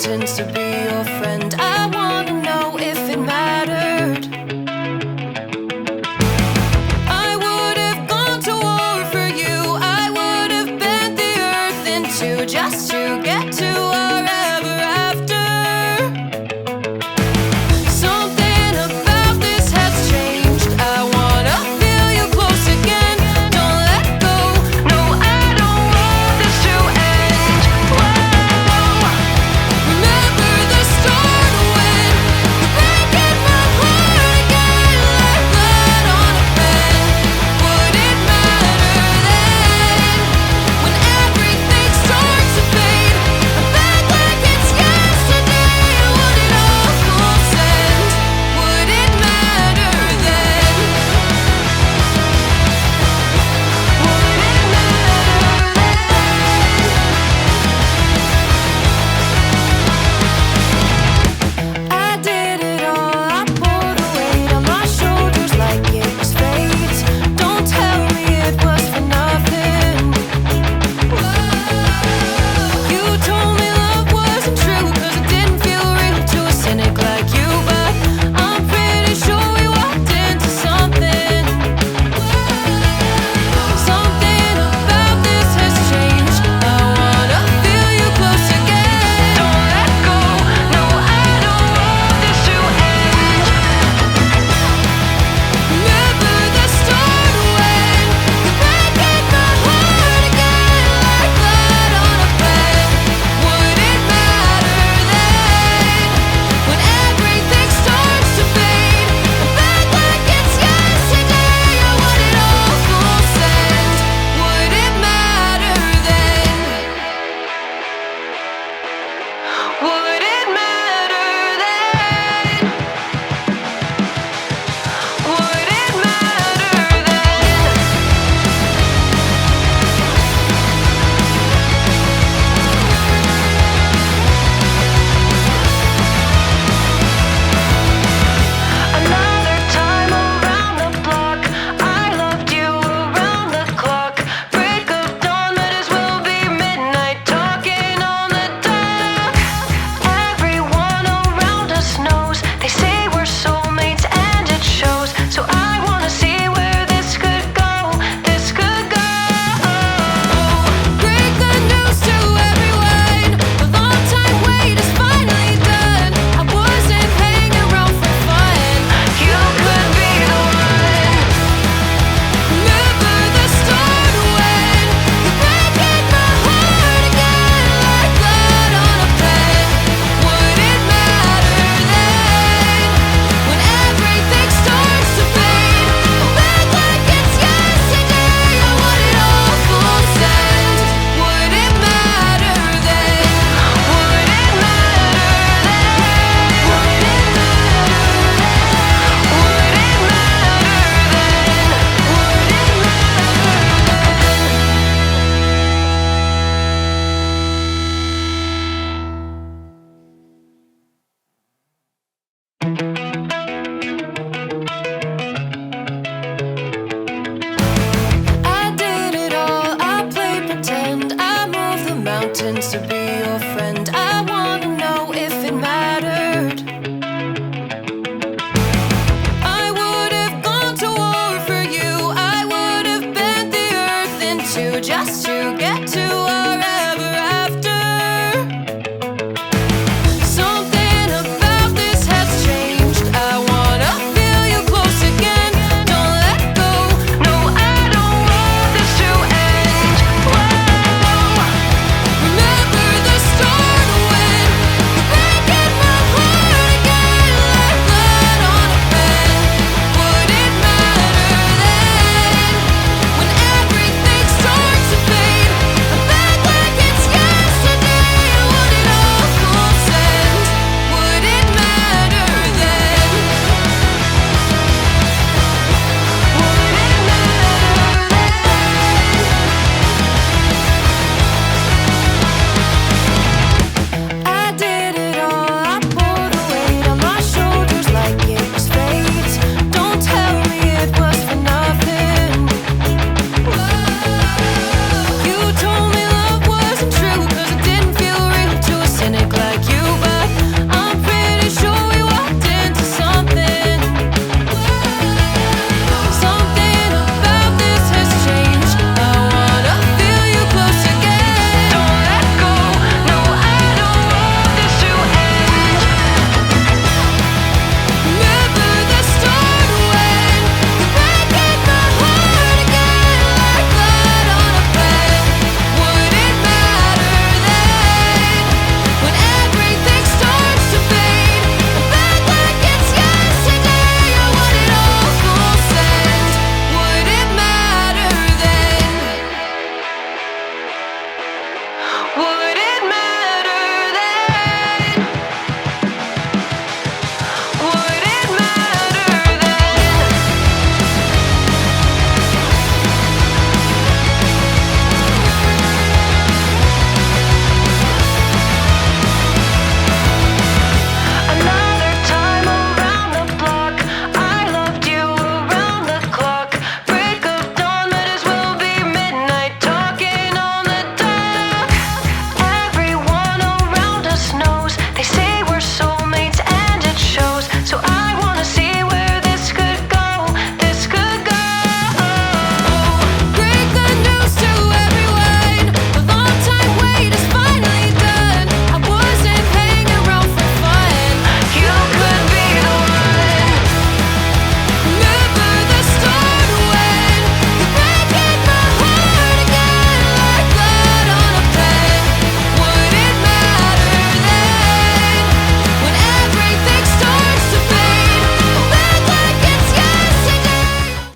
mountains to be your friend. I wanna know if it mattered. I would have gone to war for you. I would have bent the earth in two just to get to our ever after. Something about this has changed. I wanna feel you close again. Don't let go. No, I don't want this to end. Whoa. Remember the start when you're breaking my heart again, like blood on a pen. Would it matter then when everything starts to fade? I'm back like it's yesterday. Would it all consent? Would it matter then? Would it matter then? I did it all. I bore the weight on my shoulders like it was fate. Don't tell me it was for nothing. You told me love wasn't true 'cause it didn't feel real to a cynic like you. But I'm pretty sure we walked into something. Something about this has changed. I wanna feel you close again. Don't let go. No, I don't want this to end. Remember the start when you're breaking my heart again, like blood on a pen. Would it matter then when everything starts to fade? I'm back like it's yesterday. Would it all consent? Would it matter then? Would it matter then? Would it matter then? Another time around the block, I loved you around the clock. Break of dawn, might as well be midnight, talking on the dock. Everyone around us knows, they say we're soulmates and it shows. So I wanna see where this could go, this could go. Break the news to everyone, the long time wait is finally done. I wasn't hanging around for fun. You could be the one. Remember the start when you're breaking my heart again, like blood on a pen. Would it matter then when everything starts to fade? I'm back like it's yesterday. Would it all consent? Would it matter then? Would it matter then? Would it matter then? Would it I did it all. I played pretend. I moved the mountains to be your friend.